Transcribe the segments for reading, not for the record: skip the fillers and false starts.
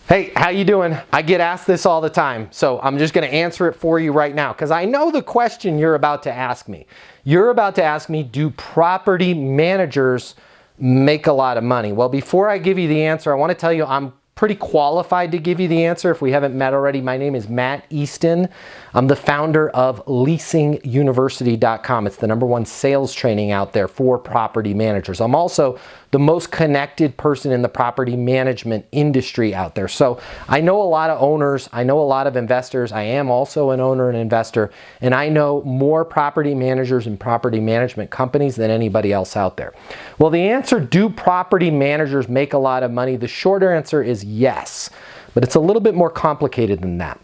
Hey, how you doing? I get asked this all the time, so I'm just going to answer it for you right now because I know the question you're about to ask me. You're about to ask me, do property managers make a lot of money? Well, before I give you the answer, I want to tell you I'm pretty qualified to give you the answer if we haven't met already. My name is Matt Easton. I'm the founder of LeasingUniversity.com. It's the #1 sales training out there for property managers. I'm also the most connected person in the property management industry out there. So I know a lot of owners, I know a lot of investors. I am also an owner and investor, and I know more property managers and property management companies than anybody else out there. Well, the answer, do property managers make a lot of money? The shorter answer is yes, but it's a little bit more complicated than that.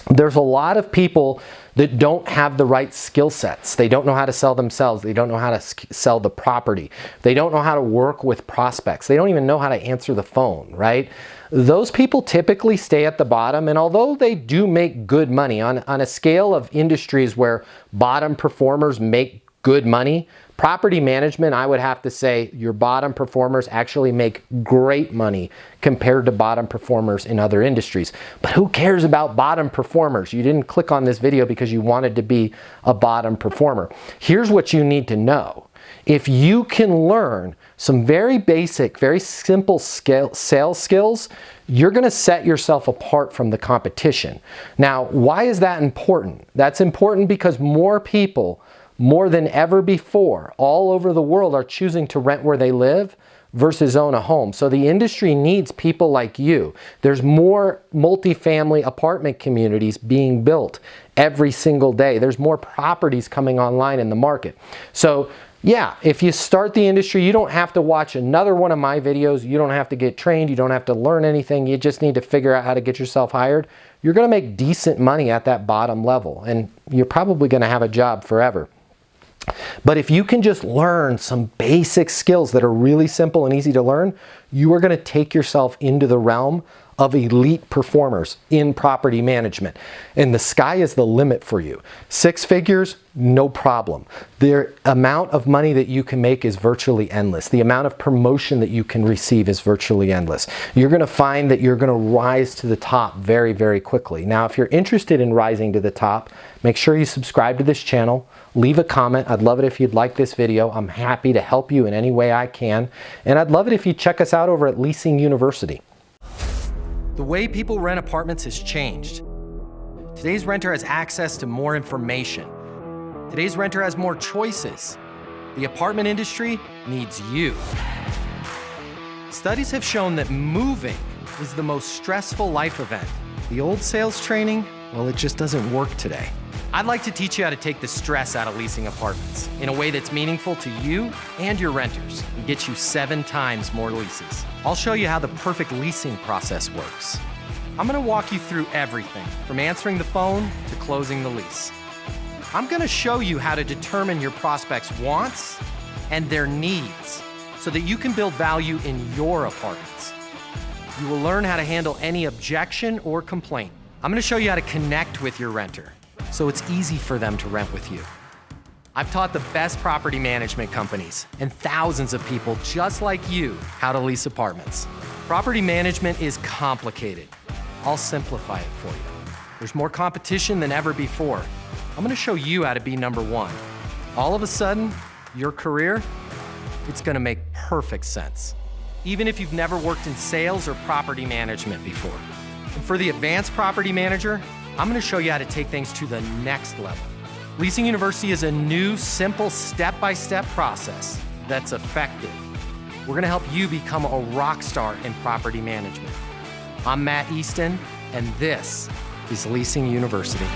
There's a lot of people that don't have the right skill sets. They don't know how to sell themselves. They don't know how to sell the property. They don't know how to work with prospects. They don't even know how to answer the phone, right? Those people typically stay at the bottom, and although they do make good money on a scale of industries where bottom performers make good money, property management, I would have to say your bottom performers actually make great money compared to bottom performers in other industries. But who cares about bottom performers? You didn't click on this video because you wanted to be a bottom performer. Here's what you need to know. If you can learn some very basic, very simple sales skills, you're going to set yourself apart from the competition. Now, why is that important? That's important because more people, more than ever before, all over the world are choosing to rent where they live versus own a home. So the industry needs people like you. There's more multifamily apartment communities being built every single day. There's more properties coming online in the market. So yeah, if you start the industry, you don't have to watch another one of my videos. You don't have to get trained. You don't have to learn anything. You just need to figure out how to get yourself hired. You're going to make decent money at that bottom level, and you're probably going to have a job forever. But if you can just learn some basic skills that are really simple and easy to learn, you are going to take yourself into the realm of elite performers in property management. And the sky is the limit for you. 6 figures, no problem. The amount of money that you can make is virtually endless. The amount of promotion that you can receive is virtually endless. You're going to find that you're going to rise to the top very, very quickly. Now, if you're interested in rising to the top, make sure you subscribe to this channel. Leave a comment. I'd love it if you'd like this video. I'm happy to help you in any way I can. And I'd love it if you check us out over at Leasing University. The way people rent apartments has changed. Today's renter has access to more information. Today's renter has more choices. The apartment industry needs you. Studies have shown that moving is the most stressful life event. The old sales training, well, it just doesn't work today. I'd like to teach you how to take the stress out of leasing apartments in a way that's meaningful to you and your renters and get you 7 times more leases. I'll show you how the perfect leasing process works. I'm going to walk you through everything from answering the phone to closing the lease. I'm going to show you how to determine your prospects' wants and their needs so that you can build value in your apartments. You will learn how to handle any objection or complaint. I'm going to show you how to connect with your renter so it's easy for them to rent with you. I've taught the best property management companies and thousands of people just like you how to lease apartments. Property management is complicated. I'll simplify it for you. There's more competition than ever before. I'm going to show you how to be #1. All of a sudden, your career, it's going to make perfect sense, even if you've never worked in sales or property management before. And for the advanced property manager, I'm going to show you how to take things to the next level. Leasing University is a new, simple, step-by-step process that's effective. We're going to help you become a rock star in property management. I'm Matt Easton, and this is Leasing University.